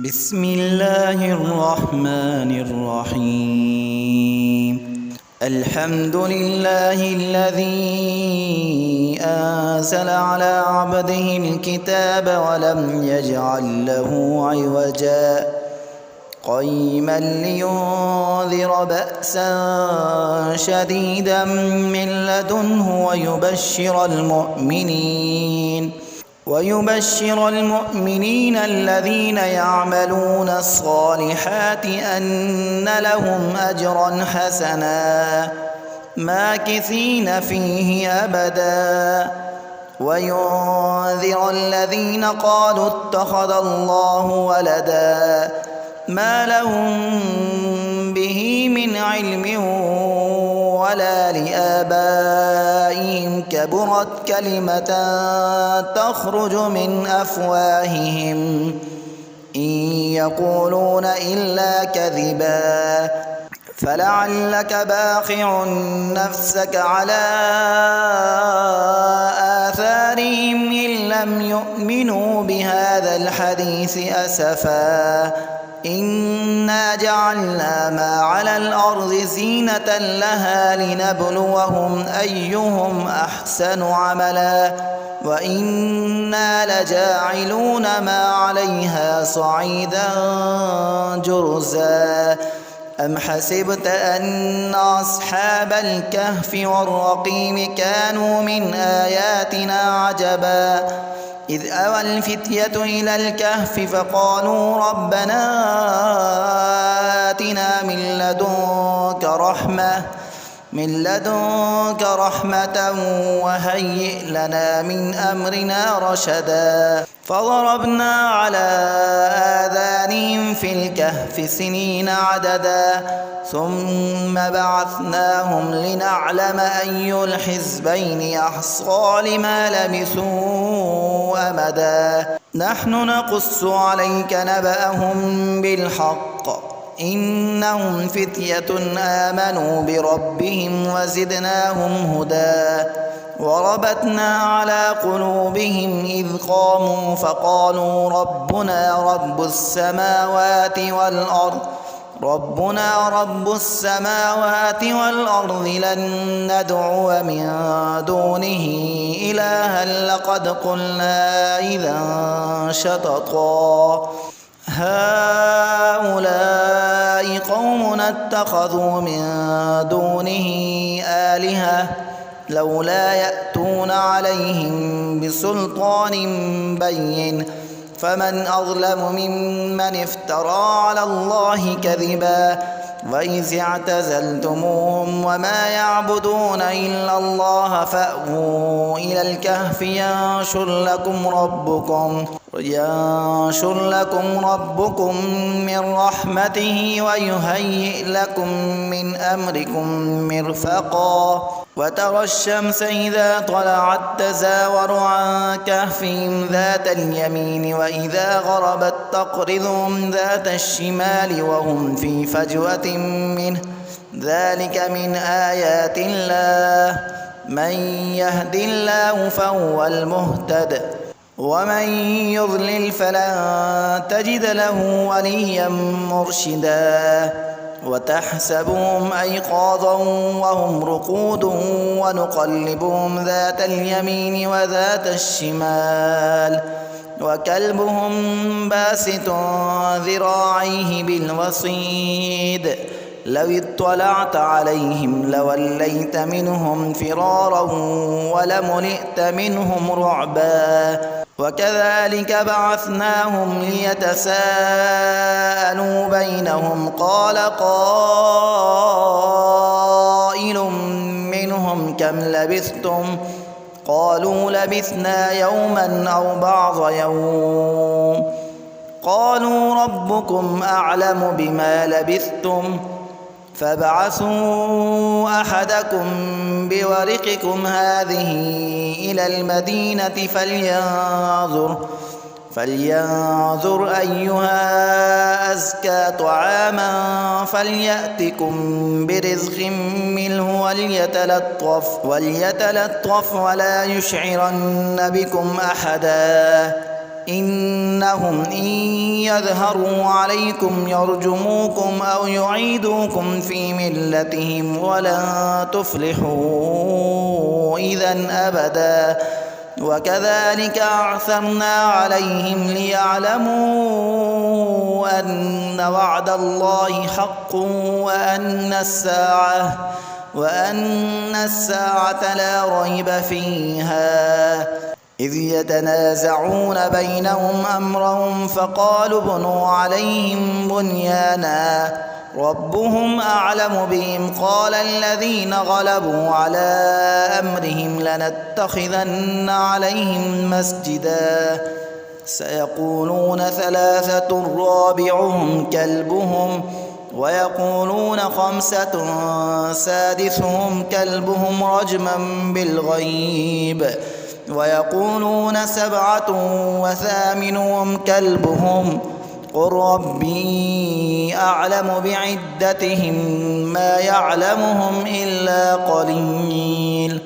بسم الله الرحمن الرحيم. الحمد لله الذي أنزل على عبده الكتاب ولم يجعل له عوجا قيما لينذر بأسا شديدا من لدنه ويبشر المؤمنين الذين يعملون الصالحات أن لهم أجرا حسنا ماكثين فيه أبدا وينذر الذين قالوا اتخذ الله ولدا ما لهم به من علم ولا لآبائهم كبرت كلمة تخرج من أفواههم إن يقولون إلا كذبا فلعلك باخع نفسك على آثارهم إن لم يؤمنوا بهذا الحديث أسفا إنا جعلنا ما على الأرض زينة لها لنبلوهم أيهم أحسن عملا وإنا لجاعلون ما عليها صعيدا جرزا أم حسبت أن أصحاب الكهف والرقيم كانوا من آياتنا عجبا إذ أوى الفتية إلى الكهف فقالوا ربنا آتنا من لدنك رحمة وهيئ لنا من أمرنا رشدا فضربنا على آذانهم في الكهف سنين عددا ثم بعثناهم لنعلم أي الحزبين أحصى لما لبثوا أمدا نحن نقص عليك نبأهم بالحق إنهم فتية آمنوا بربهم وزدناهم هدى وربطنا على قلوبهم إذ قاموا فقالوا ربنا رب السماوات والأرض لن ندعو من دونه إلها لقد قلنا إذا شططا هؤلاء قومنا اتخذوا من دونه آلهة لولا يأتون عليهم بسلطان بين فمن أظلم ممن افترى على الله كذبا وإذ اعتزلتموهم وما يعبدون إلا الله فأووا إلى الكهف ينشر لكم ربكم من رحمته ويهيئ لكم من أمركم مرفقا وترى الشمس إذا طلعت تزاور عن كهفهم ذات اليمين وإذا غربت تقرضهم ذات الشمال وهم في فجوة منه ذلك من آيات الله من يهد الله فهو المهتد ومن يضلل فلن تجد له وليا مرشدا وتحسبهم أيقاظا وهم رقود ونقلبهم ذات اليمين وذات الشمال وكلبهم باسط ذراعيه بالوصيد لو اطلعت عليهم لوليت منهم فرارا ولملئت منهم رعبا وكذلك بعثناهم ليتساءلوا بينهم قال قائل منهم كم لبثتم قالوا لبثنا يوما أو بعض يوم قالوا ربكم أعلم بما لبثتم فابعثوا أحدكم بورقكم هذه إلى المدينة فلينظر أيها أزكى طعاما فليأتكم برزق منه وليتلطف ولا يشعرن بكم أحدا إنهم إن يظهروا عليكم يرجموكم أو يعيدوكم في ملتهم ولن تفلحوا إذا أبدا وكذلك أعثرنا عليهم ليعلموا أن وعد الله حق وأن الساعة لا ريب فيها إذ يتنازعون بينهم أمرهم فقالوا ابنوا عليهم بنيانا ربهم أعلم بهم قال الذين غلبوا على أمرهم لنتخذن عليهم مسجدا سيقولون ثلاثة رابعهم كلبهم ويقولون خمسة سادسهم كلبهم رجما بالغيب ويقولون سبعة وثامنهم كلبهم قل ربي أعلم بعدتهم ما يعلمهم إلا قليل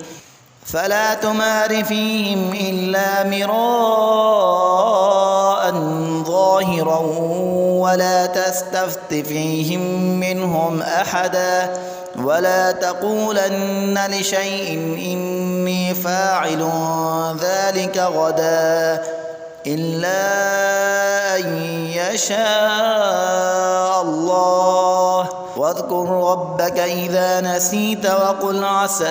فلا تمار فيهم إلا مراء ظاهرا ولا تستفت فيهم منهم أحدا ولا تقولن لشيء إني فاعل ذلك غدا إلا أن يشاء الله واذكر ربك إذا نسيت وقل عسى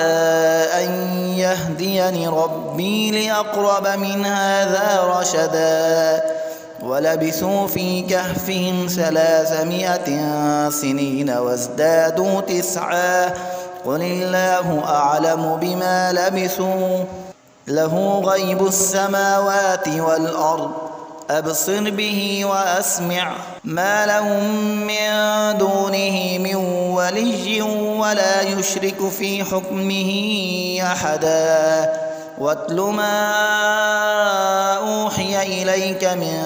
أن يهديني ربي لأقرب من هذا رشدا ولبثوا في كهفهم 300 سنين وازدادوا 9 قل الله أعلم بما لبثوا له غيب السماوات والأرض أبصر به وأسمع ما لهم من دونه من ولي ولا يشرك في حكمه أحدا واتل ما أوحي إليك من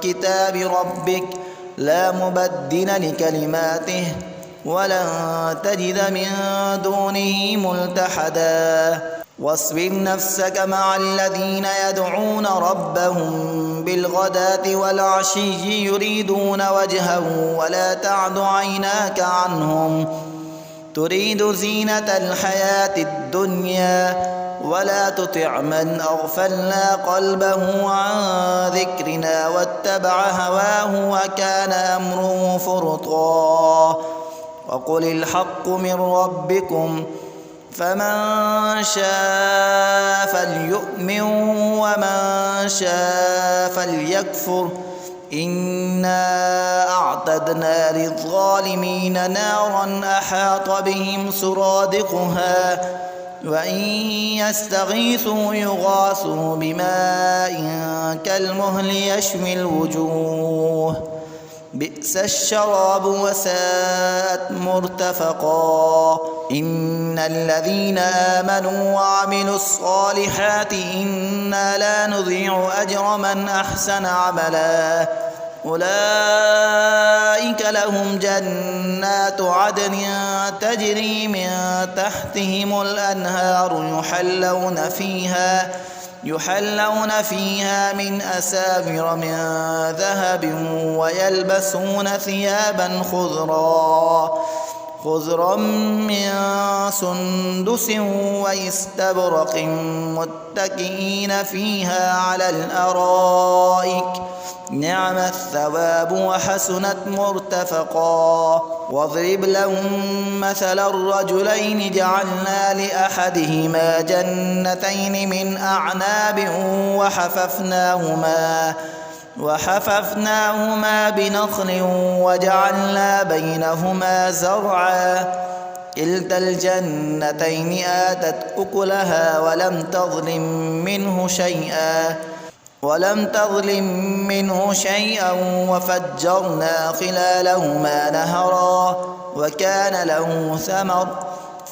كتاب ربك لا مبدل لكلماته ولن تجد من دونه ملتحدا واصبر نفسك مع الذين يدعون ربهم بالغداة والعشي يريدون وجهه ولا تعد عيناك عنهم تريد زينة الحياة الدنيا ولا تطع من أغفلنا قلبه عن ذكرنا واتبع هواه وكان أمره فرطا وقل الحق من ربكم فمن شاء فليؤمن ومن شاء فليكفر إنا أعتدنا للظالمين نارا أحاط بهم سرادقها وإن يستغيثوا يغاثوا بماء كالمهل يشوي الوجوه بئس الشراب وساءت مرتفقا إن الذين آمنوا وعملوا الصالحات إنا لا نضيع أجر من أحسن عملا أولئك لهم جنات عدن تجري من تحتهم الأنهار يحلون فيها من أساور من ذهب ويلبسون ثيابا خضرا من سندس واستبرق متكئين فيها على الأرائك نعم الثواب وحسنت مرتفقا واضرب لهم مثل الرجلين جعلنا لأحدهما جنتين من أعناب وحففناهما بنخل وجعلنا بينهما زرعا كلتا الجنتين آتت أكلها ولم تظلم منه شيئا وفجرنا خلالهما نهرا وكان له ثمر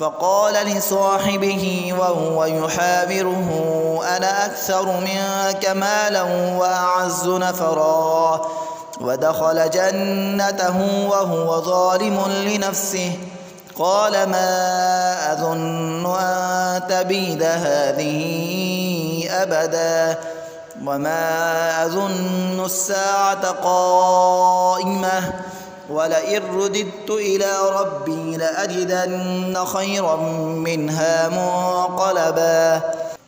فقال لصاحبه وهو يحاوره أنا أكثر منك مالا وأعز نفرا ودخل جنته وهو ظالم لنفسه قال ما أظن أن تبيد هذه أبدا وما أظن الساعة قائمة ولئن رددت إلى ربي لأجدن خيرا منها منقلبا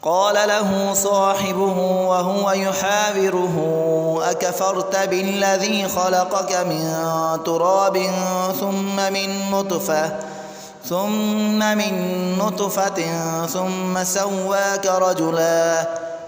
قال له صاحبه وهو يحاوره أكفرت بالذي خلقك من تراب ثم من نطفة ثم سواك رجلا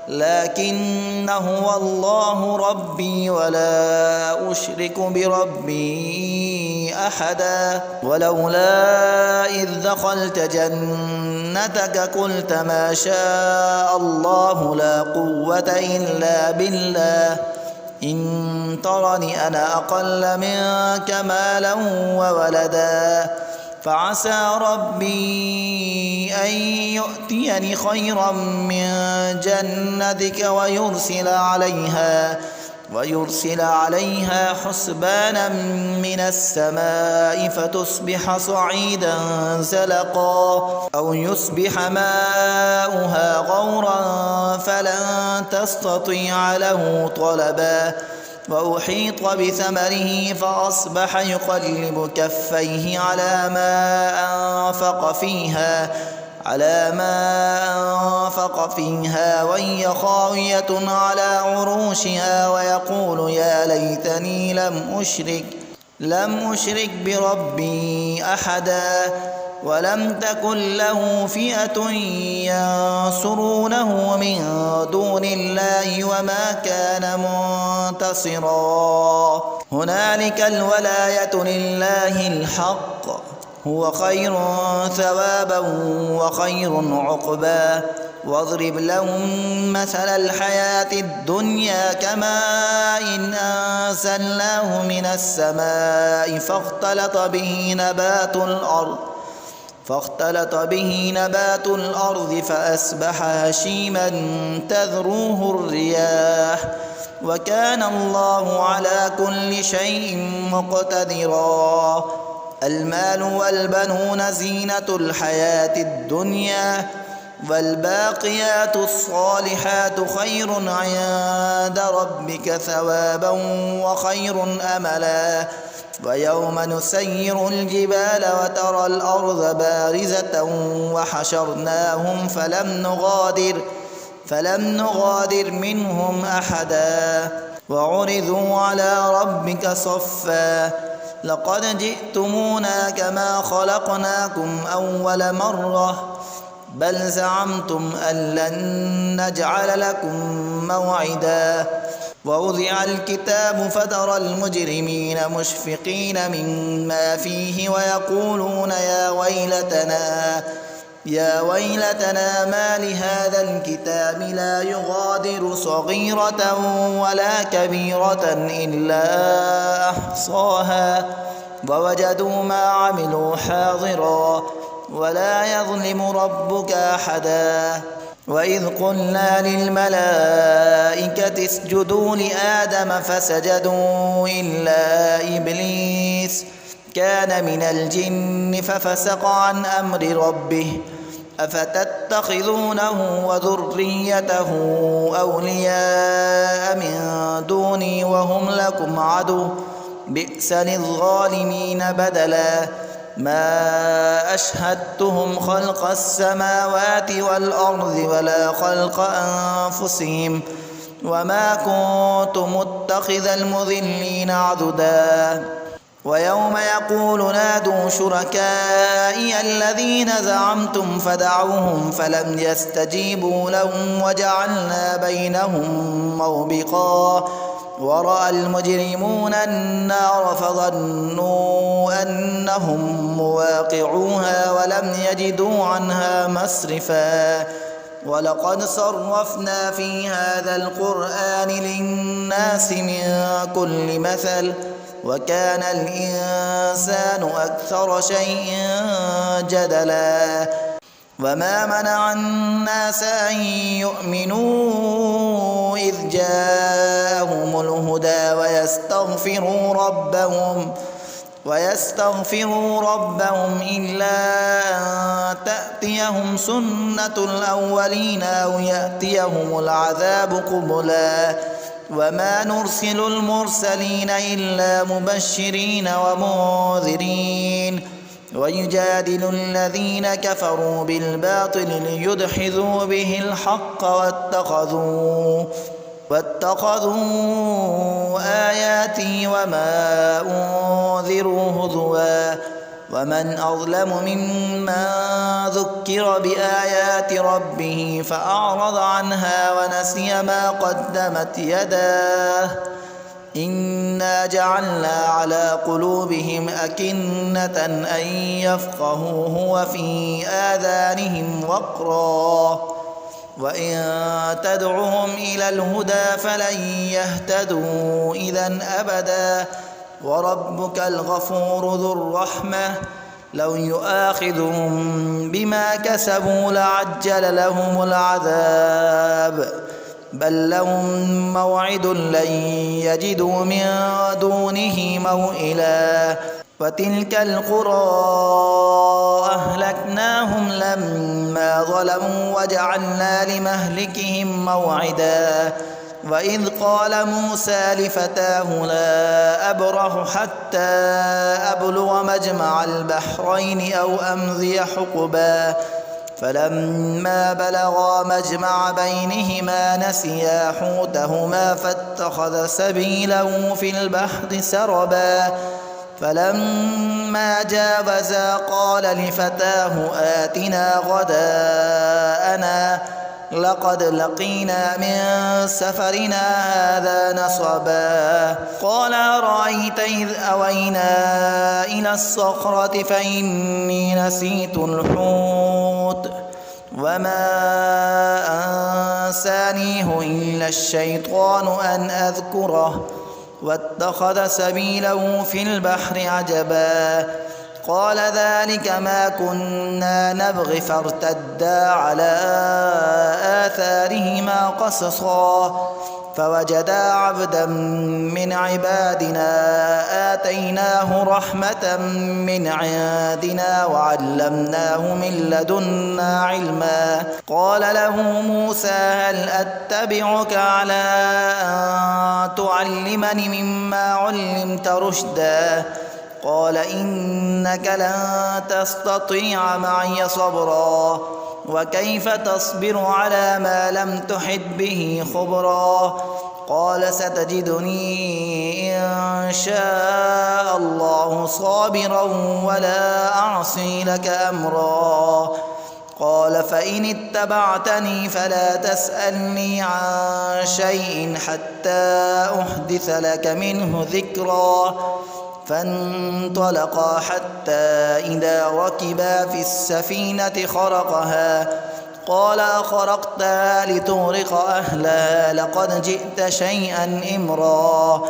لكن هو الله ربي ولا أشرك بربي أحدا ولولا إذ دخلت جنتك قلت ما شاء الله لا قوة إلا بالله إن ترني أنا أقل منك مالا وولدا فعسى ربي أن يؤتيني خيرا من جنتك ويرسل عليها حسبانا من السماء فتصبح صعيدا زلقا أو يصبح ماؤها غورا فلن تستطيع له طلبا وأحيط بثمره فأصبح يقلب كفيه على ما أنفق فيها وهي خاوية على عروشها ويقول يا ليتني لم أشرك بربي أحدا ولم تكن له فئة ينصرونه من دون الله وما كان منتصرا هنالك الولاية لله الحق هو خير ثوابا وخير عقبا واضرب لهم مثل الحياة الدنيا كماء إن أنزلناه من السماء فاختلط به نبات الأرض فأصبح هشيما تذروه الرياح وكان الله على كل شيء مقتدرا المال والبنون زينة الحياة الدنيا والباقيات الصالحات خير عند ربك ثوابا وخير أملا ويوم نسير الجبال وترى الأرض بارزة وحشرناهم فلم نغادر منهم أحدا وعرضوا على ربك صفا لقد جئتمونا كما خلقناكم أول مرة بل زعمتم أن لن نجعل لكم موعدا ووضع الكتاب فترى المجرمين مشفقين مما فيه ويقولون يا ويلتنا ما لهذا الكتاب لا يغادر صغيرة ولا كبيرة إلا أحصاها ووجدوا ما عملوا حاضرا ولا يظلم ربك أحدا وإذ قلنا للملائكة اسجدوا لآدم فسجدوا إلا إبليس كان من الجن ففسق عن أمر ربه أفتتخذونه وذريته أولياء من دوني وهم لكم عدو بئس للظالمين بدلا ما أشهدتهم خلق السماوات والأرض ولا خلق أنفسهم وما كنت متخذ المضلين عضدا ويوم يقول نادوا شركائي الذين زعمتم فدعوهم فلم يستجيبوا لهم وجعلنا بينهم موبقا ورأى المجرمون النار فظنوا أنهم مواقعوها ولم يجدوا عنها مصرفا ولقد صرفنا في هذا القرآن للناس من كل مثل وكان الإنسان أكثر شيء جدلا وما منع الناس أن يؤمنوا إذ جاءهم الهدى ويستغفروا ربهم ويستغفروا ربهم إلا أن تأتيهم سنة الأولين أو يأتيهم العذاب قبلا وما نرسل المرسلين إلا مبشرين ومنذرين ويجادل الذين كفروا بالباطل ليدحضوا به الحق واتخذوا آياتي وما أنذروا هزوا ومن أظلم ممن ذكر بآيات ربه فأعرض عنها ونسي ما قدمت يداه إنا جعلنا على قلوبهم أكنة أن يفقهوه وفي آذانهم وقرا وإن تدعهم إلى الهدى فلن يهتدوا إذا أبدا وربك الغفور ذو الرحمة لو يؤاخذهم بما كسبوا لعجل لهم العذاب بل لهم موعد لن يجدوا من دونه موئلا وتلك القرى أهلكناهم لما ظلموا وجعلنا لمهلكهم موعدا وإذ قال موسى لفتاه لا أبرح حتى أبلغ مجمع البحرين أو أمضي حقبا فلما بلغا مجمع بينهما نسيا حوتهما فاتخذ سبيله في البحر سربا فلما جاوزا قال لفتاه آتنا غداءنا لقد لقينا من سفرنا هذا نصبا قال أرأيت إذ أوينا إلى الصخرة فإني نسيت الحوت وما أنسانيه إلا الشيطان أن أذكره واتخذ سبيله في البحر عجبا قال ذلك ما كنا نبغي فارتدا على آثارهما قصصا فوجدا عبدا من عبادنا آتيناه رحمة من عندنا وعلمناه من لدنا علما قال له موسى هل أتبعك على أن تعلمني مما علمت رشدا قال إنك لن تستطيع معي صبرا وكيف تصبر على ما لم تحط به خبرا قال ستجدني إن شاء الله صابرا ولا أعصي لك أمرا قال فإن اتبعتني فلا تسألني عن شيء حتى أحدث لك منه ذكرا فانطلقا حتى إذا ركبا في السفينة خرقها قال أخرقتها لتغرق أهلها لقد جئت شيئا إمرا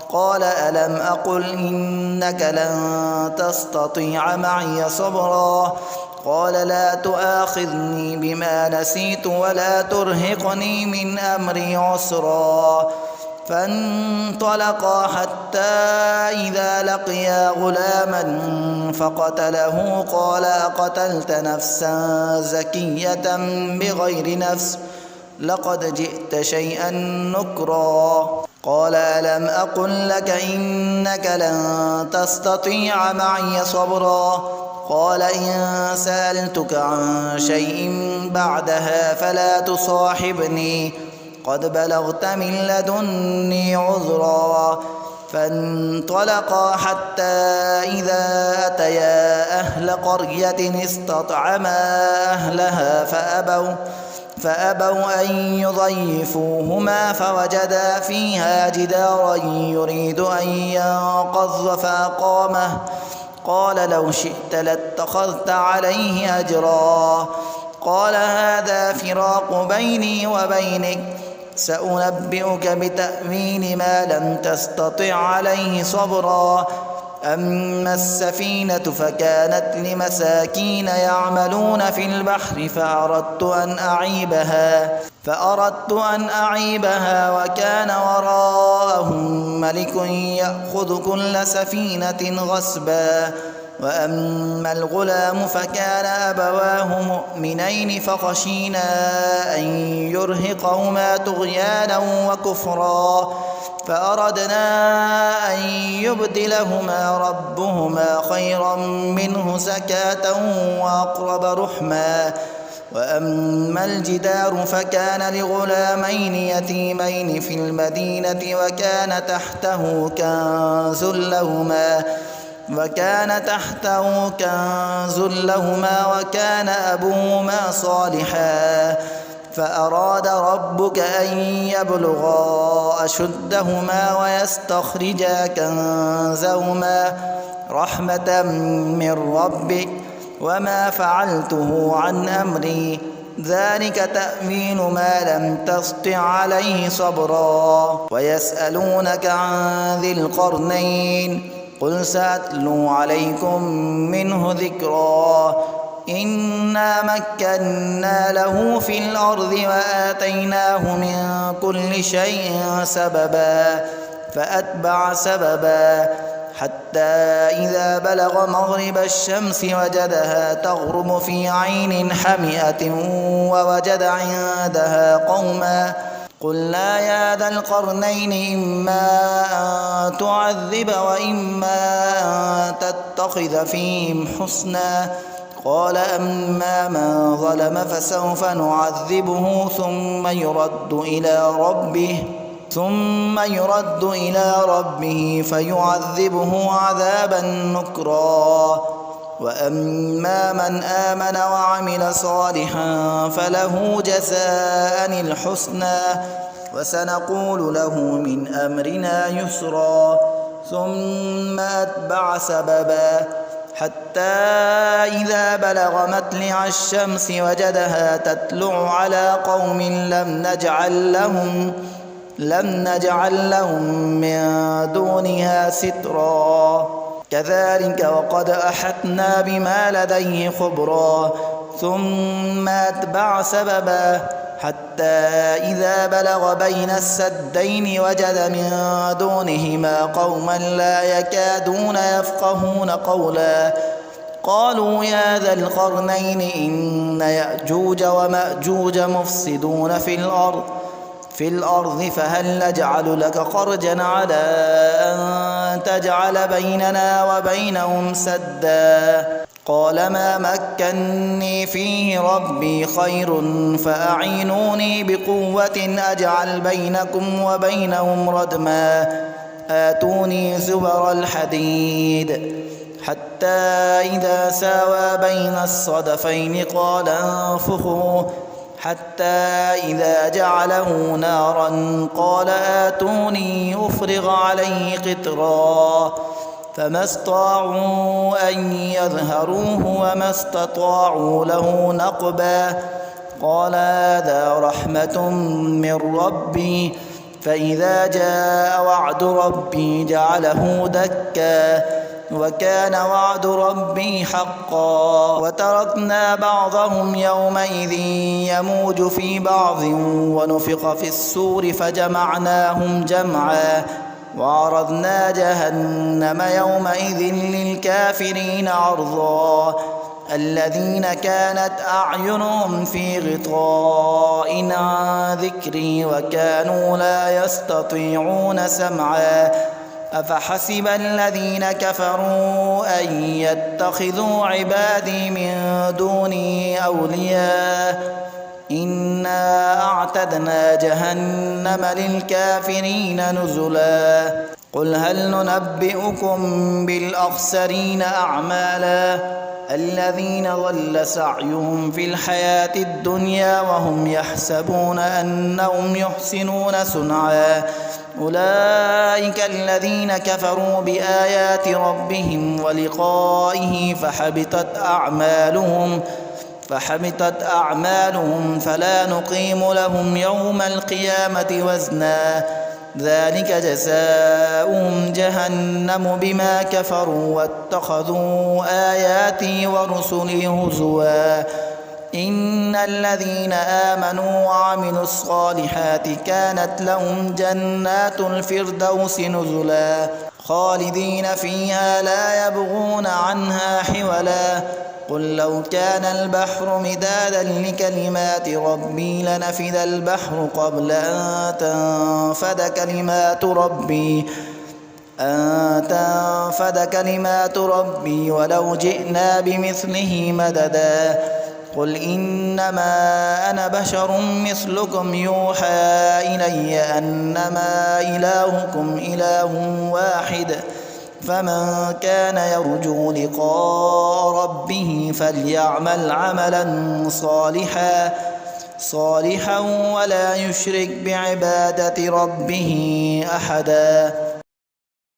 قال ألم أقل إنك لن تستطيع معي صبرا قال لا تؤاخذني بما نسيت ولا ترهقني من أمري عسرا فانطلقا حتى إذا لقيا غلاما فقتله قال أقتلت نفسا زكية بغير نفس لقد جئت شيئا نكرا قال ألم أقل لك إنك لن تستطيع معي صبرا قال إن سألتك عن شيء بعدها فلا تصاحبني قد بلغت من لدني عذرا فانطلقا حتى إذا أتيا أهل قرية استطعما أهلها فأبوا أن يضيفوهما فوجدا فيها جدارا يريد أن ينقض فأقامه قال لو شئت لاتخذت عليه أجرا قال هذا فراق بيني وبينك سأنبئك بتأويل ما لم تستطع عليه صبرا أما السفينة فكانت لمساكين يعملون في البحر فأردت أن أعيبها وكان وراءهم ملك يأخذ كل سفينة غصبا. وأما الغلام فكان أبواه مؤمنين فخشينا أن يرهقهما طغيانا وكفرا فأردنا أن يبدلهما ربهما خيرا منه زكاة وأقرب رحما. وأما الجدار فكان لغلامين يتيمين في المدينة وكان تحته كنز لهما وكان أبوهما صالحا فأراد ربك أن يبلغا أشدهما ويستخرجا كنزهما رحمة من ربك وما فعلته عن أمري ذلك تأويل ما لم تسطع عليه صبرا. ويسألونك عن ذي القرنين قل سأتلو عليكم منه ذكرا. إنا مكنا له في الأرض وآتيناه من كل شيء سببا فأتبع سببا حتى إذا بلغ مغرب الشمس وجدها تغرب في عين حمئة ووجد عندها قوما قلنا يا ذا القرنين إما أن تعذب وإما أن تتخذ فيهم حسنا قال أما من ظلم فسوف نعذبه ثم يرد إلى ربه فيعذبه عذابا نكرا. وأما من آمن وعمل صالحا فله جزاء الحسنى وسنقول له من أمرنا يسرا. ثم أتبع سببا حتى إذا بلغ مطلع الشمس وجدها تطلع على قوم لم نجعل لهم من دونها سترا كذلك وقد أحطنا بما لديه خبرا. ثم أتبع سببا حتى إذا بلغ بين السدين وجد من دونهما قوما لا يكادون يفقهون قولا قالوا يا ذا القرنين إن يأجوج ومأجوج مفسدون في الأرض فهل نجعل لك خرجا على أن تجعل بيننا وبينهم سدا قال ما مكني فيه ربي خير فأعينوني بقوة أجعل بينكم وبينهم ردما آتوني زبر الحديد حتى إذا ساوى بين الصدفين قال انفخوا حتى إذا جعله نارا قال آتوني أفرغ عليه قطرا فما استطاعوا أن يظهروه وما استطاعوا له نقبا قال هذا رحمة من ربي فإذا جاء وعد ربي جعله دكا وكان وعد ربي حقا. وتركنا بعضهم يومئذ يموج في بعض ونفخ في السور فجمعناهم جمعا وعرضنا جهنم يومئذ للكافرين عرضا الذين كانت أعينهم في غطاء عن ذكري وكانوا لا يستطيعون سمعا أفحسب الذين كفروا أن يتخذوا عبادي من دوني أولياء إنا أعتدنا جهنم للكافرين نزلا. قل هل ننبئكم بالأخسرين أعمالا الذين ضل سعيهم في الحياة الدنيا وهم يحسبون أنهم يحسنون صنعا أولئك الذين كفروا بآيات ربهم ولقائه فحبطت أعمالهم فلا نقيم لهم يوم القيامة وزنا ذلك جزاؤهم جهنم بما كفروا واتخذوا آياتي ورسلي هزوا إن الذين آمنوا وعملوا الصالحات كانت لهم جنات الفردوس نزلا خالدين فيها لا يبغون عنها حولا قل لو كان البحر مدادا لكلمات ربي لنفد البحر قبل أن تنفد كلمات ربي ولو جئنا بمثله مددا قل إنما أنا بشر مثلكم يوحى إلي أنما إلهكم إله واحد فمن كان يرجو لقاء ربه فليعمل عملا صالحا ولا يشرك بعبادة ربه أحدا.